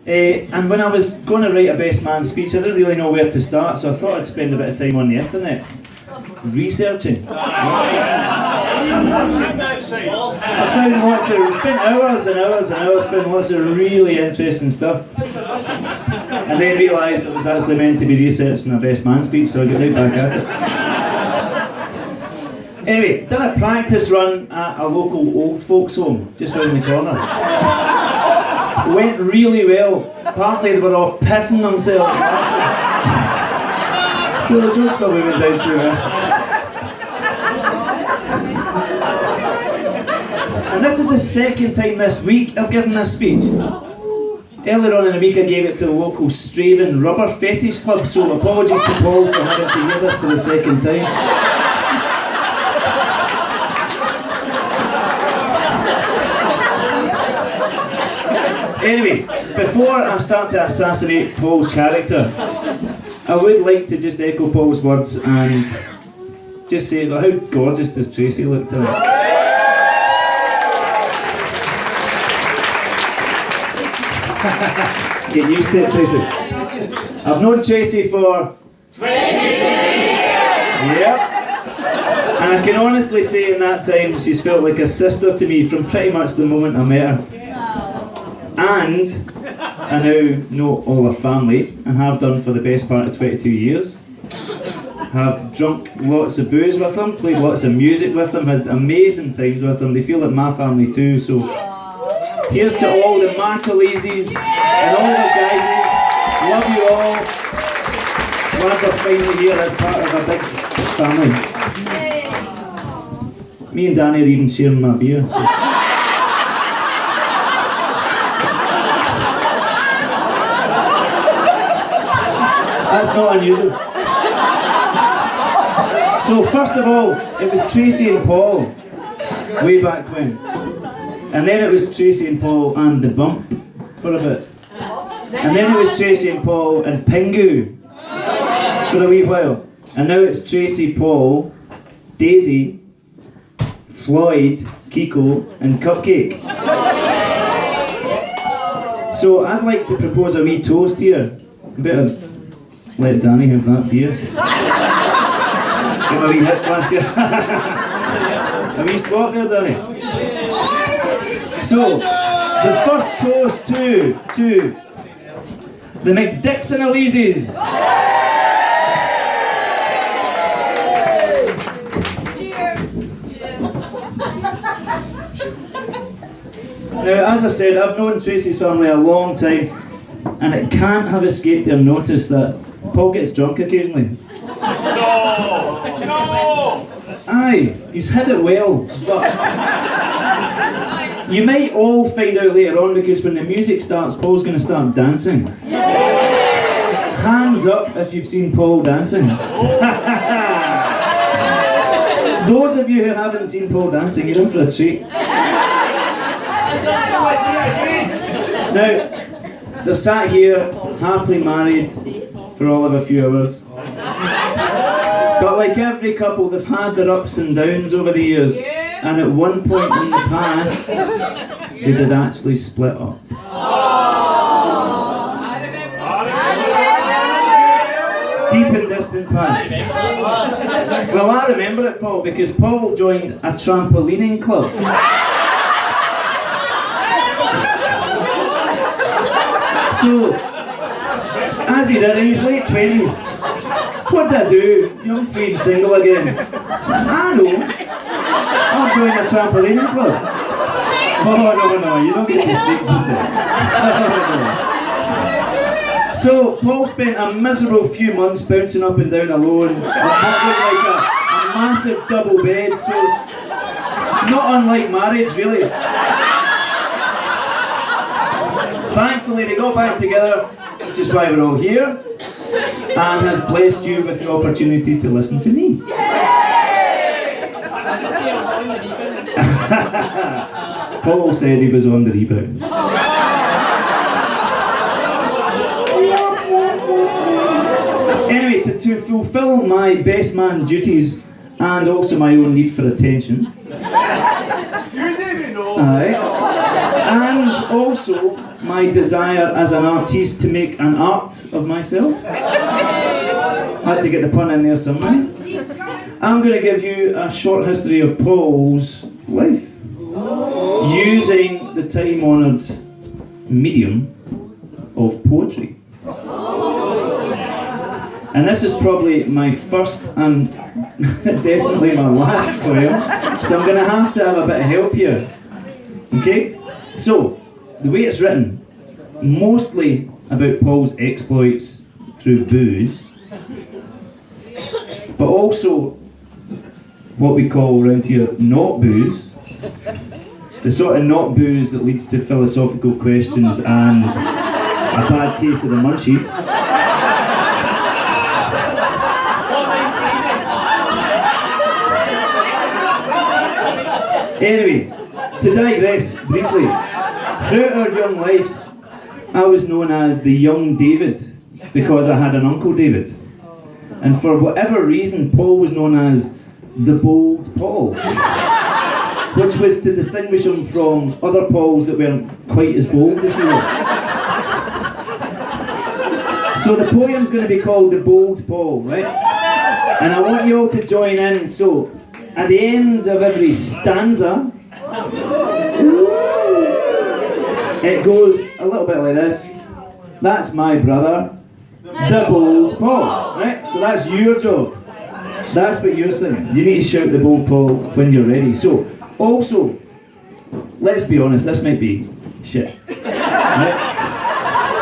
And when I was going to write a best man speech, I didn't really know where to start, so I thought I'd spend a bit of time on the internet researching. I found spent hours and hours and hours, spent lots of really interesting stuff. And then realised it was actually meant to be researching a best man speech, so I got right back at it. Anyway, did a practice run at a local old folks home, just round the corner. Went really well. Apparently they were all pissing themselves. So the jokes probably went down too well. And this is the second time this week I've given this speech. Earlier on in the week I gave it to the local Straven Rubber Fetish Club, so apologies to Paul for having to hear this for the second time. Anyway, before I start to assassinate Paul's character, I would like to just echo Paul's words and just say, well, how gorgeous does Tracy look tonight? Get used to it, Tracy. I've known Tracy for 22 years! Yep. And I can honestly say in that time she's felt like a sister to me from pretty much the moment I met her. And I now know all her family and have done for the best part of 22 years. Have drunk lots of booze with them, played lots of music with them, had amazing times with them. They feel like my family too, so here's to all the Macaleses and all the Guyses. Love you all. Glad they're finally here as part of a big family. Me and Danny are even sharing my beer. So. That's not unusual. So first of all, it was Tracy and Paul, way back when. And then it was Tracy and Paul and the Bump for a bit. And then it was Tracy and Paul and Pingu for a wee while. And now it's Tracy, Paul, Daisy, Floyd, Kiko and Cupcake. So I'd like to propose a wee toast here. Better let Danny have that beer. Give him a wee hip flask here. A wee swap there, Danny. So, the first toast to the McDixonaleses. Cheers! Now, as I said, I've known Tracy's family a long time, and it can't have escaped their notice that Paul gets drunk occasionally. No! Aye, he's hid it well, but you might all find out later on, because when the music starts, Paul's going to start dancing. Hands up if you've seen Paul dancing. Those of you who haven't seen Paul dancing, you're in for a treat. Now, they're sat here, happily married, for all of a few hours. But like every couple, they've had their ups and downs over the years. And at one point in the past, they did actually split up. Deep and distant past. Well, I remember it, Paul, because Paul joined a trampolining club. So, as he did in his late 20s, what did I do? Young, free and single again. I know. I'll join a trampolining club. Oh, no, you don't get to speak just then. So, Paul spent a miserable few months bouncing up and down alone on what looked like a massive double bed, so not unlike marriage, really. Thankfully, they got back together, which is why we're all here, and has blessed you with the opportunity to listen to me. Paul said he was on the rebound. Anyway, to fulfill my best man duties and also my own need for attention, You didn't know. aye, and also my desire as an artiste to make an art of myself. Had to get the pun in there somewhere. I'm going to give you a short history of Paul's life, using the time-honoured medium of poetry. And this is probably my first and definitely my last poem, so I'm going to have a bit of help here. Okay? So, the way it's written, mostly about Paul's exploits through booze, but also what we call around here not booze, the sort of not booze that leads to philosophical questions and a bad case of the munchies. Anyway, to digress briefly, throughout our young lives, I was known as the young David because I had an uncle David. And for whatever reason, Paul was known as the bold Paul, which was to distinguish him from other Pauls that weren't quite as bold as he was. So the poem's going to be called The Bold Paul, right? And I want you all to join in. So, at the end of every stanza, it goes a little bit like this. That's my brother, the bold Paul, right? So that's your job. That's what you're saying. You need to shout the bold Paul when you're ready. So, also, let's be honest, this might be shit. Right?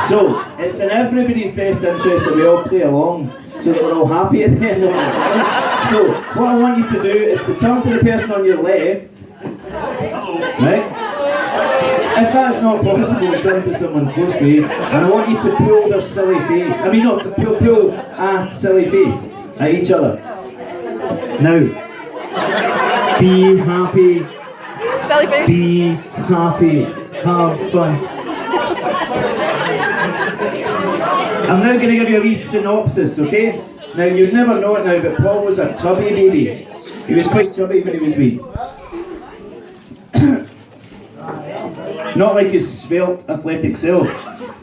So, it's in everybody's best interest that we all play along so that we're all happy at the end of it. Right? So, what I want you to do is to turn to the person on your left, right? If that's not possible, turn to someone close to you, and I want you to pull their silly face. Pull a silly face at each other. Now, be happy. Silly face. Be happy. Have fun. I'm now going to give you a wee synopsis, okay? Now, you'd never know it now, but Paul was a tubby baby. He was quite chubby when he was wee. Not like his svelte, athletic self.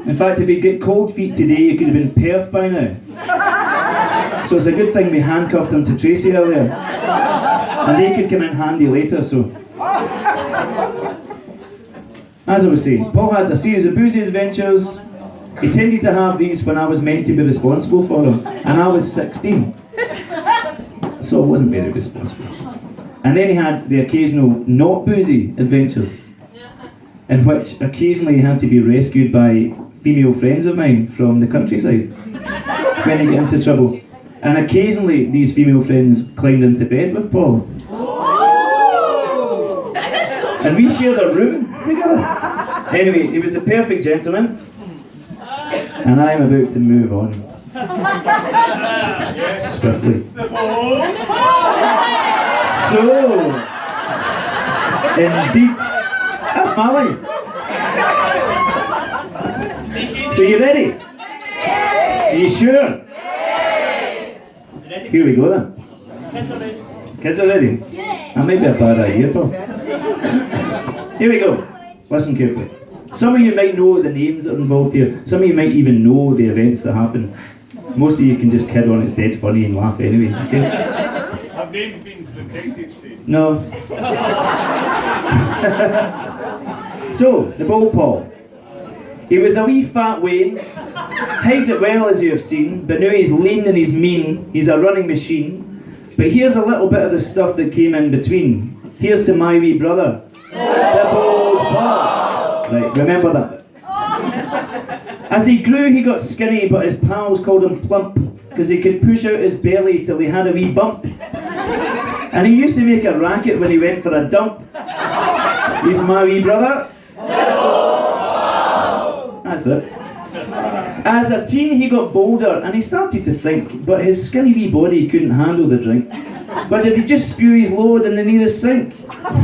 In fact, if he'd get cold feet today, he could have been Perth by now. So it's a good thing we handcuffed him to Tracy earlier. And they could come in handy later, so. As I was saying, Paul had a series of boozy adventures. He tended to have these when I was meant to be responsible for them, and I was 16. So I wasn't very responsible. And then he had the occasional not boozy adventures, in which occasionally he had to be rescued by female friends of mine from the countryside when he got into trouble. And occasionally these female friends climbed into bed with Paul. And we shared a room together. Anyway, he was a perfect gentleman. And I'm about to move on. Swiftly. So, indeed, that's my line. So you ready? Are you sure? Here we go then. Kids are ready? That might be a bad idea, Paul. Here we go. Listen carefully. Some of you might know the names that are involved here. Some of you might even know the events that happen. Most of you can just kid on, it's dead funny and laugh anyway, okay? Have names been protected? No. So, the bold Paul. He was a wee fat Wayne, hides it well as you have seen, but now he's lean and he's mean, he's a running machine. But here's a little bit of the stuff that came in between. Here's to my wee brother, the bold Paul. Right, remember that. As he grew, he got skinny, but his pals called him plump, because he could push out his belly till he had a wee bump. And he used to make a racket when he went for a dump. He's my wee brother. That's it. As a teen, he got bolder, and he started to think, but his skinny wee body couldn't handle the drink. But did he just spew his load in the nearest sink?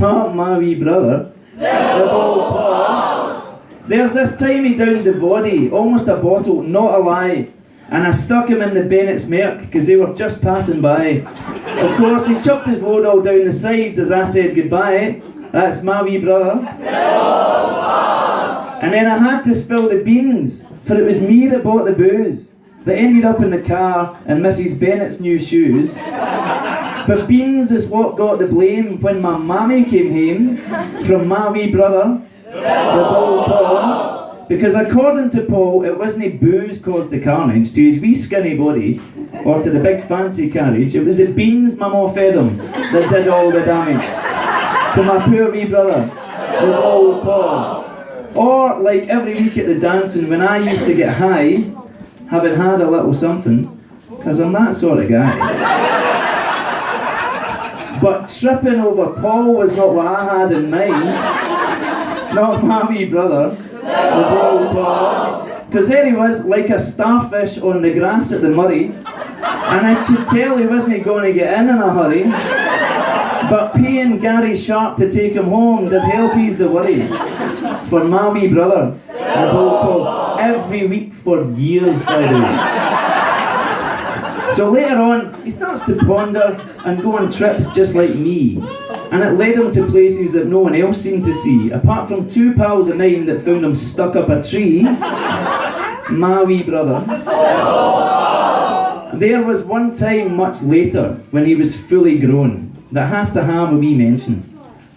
Oh, my wee brother, the bold Paul. There's this time he downed the voddy, almost a bottle, not a lie. And I stuck him in the Bennett's Merc, because they were just passing by. Of course, he chucked his load all down the sides as I said goodbye. That's my wee brother. And then I had to spill the beans, for it was me that bought the booze, that ended up in the car in Mrs. Bennett's new shoes. But beans is what got the blame when my mammy came home from my wee brother, the Bull Paul. Because according to Paul, it wasn't booze caused the carnage to his wee skinny body or to the big fancy carriage. It was the beans Mama fed him that did all the damage to my poor wee brother, the Bull Paul. Or like every week at the dancing when I used to get high, having had a little something, because I'm that sort of guy. But tripping over Paul was not what I had in mind, not my wee brother. Because there he was, like a starfish on the grass at the Murray, and I could tell he wasn't going to get in a hurry. But paying Gary Sharp to take him home did help ease the worry. For my wee brother, the Bull Paul, every week for years, by the way. So later on, he starts to ponder and go on trips just like me. And it led him to places that no one else seemed to see, apart from two pals of mine that found him stuck up a tree. My wee brother. There was one time much later, when he was fully grown, that has to have a wee mention,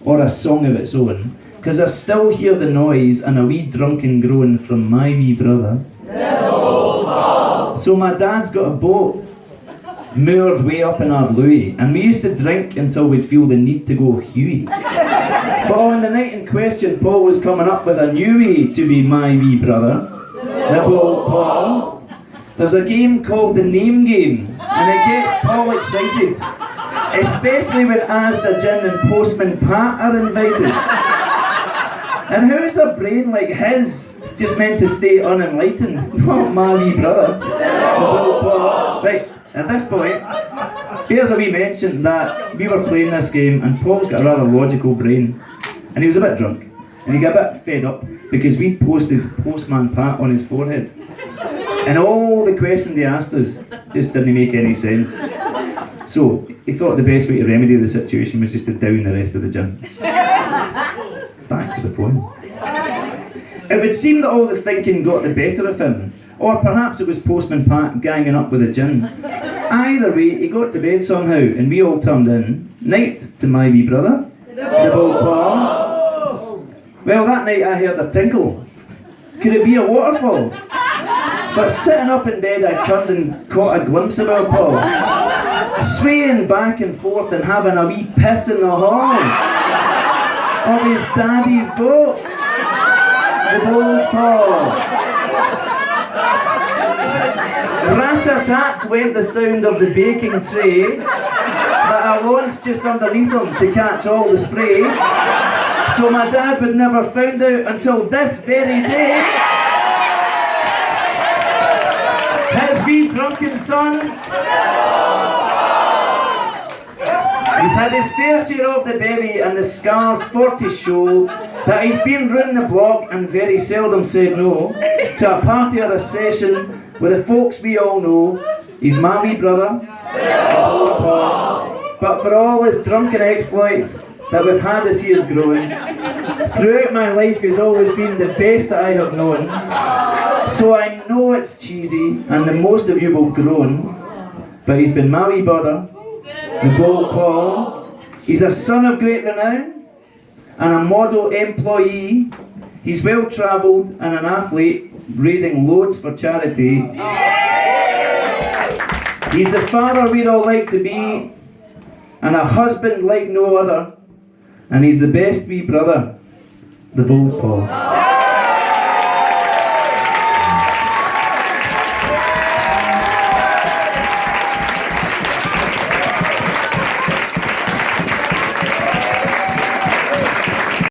or a song of its own, because I still hear the noise and a wee drunken groan from my wee brother. So my dad's got a boat, moored way up in our Louis, and we used to drink until we'd feel the need to go Huey. But on the night in question, Paul was coming up with a new way to be my wee brother, the Bull Paul. There's a game called the Name Game, and it gets Paul excited, especially when Asda Gin and Postman Pat are invited. And who's a brain like his just meant to stay unenlightened? Not my wee brother, the Bull Paul. Right. At this point, here's a wee mention that we were playing this game and Paul's got a rather logical brain and he was a bit drunk and he got a bit fed up because we posted Postman Pat on his forehead and all the questions he asked us just didn't make any sense. So he thought the best way to remedy the situation was just to down the rest of the gin. Back to the poem. It would seem that all the thinking got the better of him. Or perhaps it was Postman Pat ganging up with a gin. Either way, he got to bed somehow, and we all turned in. Night to my wee brother, the Bull Paul. Well, that night I heard a tinkle. Could it be a waterfall? But sitting up in bed, I turned and caught a glimpse of our Paul, swaying back and forth and having a wee piss in the hall of his daddy's boat, the Bull Paul. Rat-a-tat went the sound of the baking tray that I launched just underneath him to catch all the spray. So my dad would never found out until this very day. His wee drunken son, he's had his fair share of the berry and the scars for to show that he's been round the block and very seldom said no to a party or a session with the folks we all know. He's my wee brother, Paul. But for all his drunken exploits that we've had as he has grown, throughout my life he's always been the best that I have known. So I know it's cheesy and the most of you will groan, but he's been my wee brother, the Bull Paul. He's a son of great renown and a model employee. He's well travelled and an athlete, raising loads for charity. He's the father we'd all like to be, and a husband like no other. And he's the best wee brother, the Bull Paul.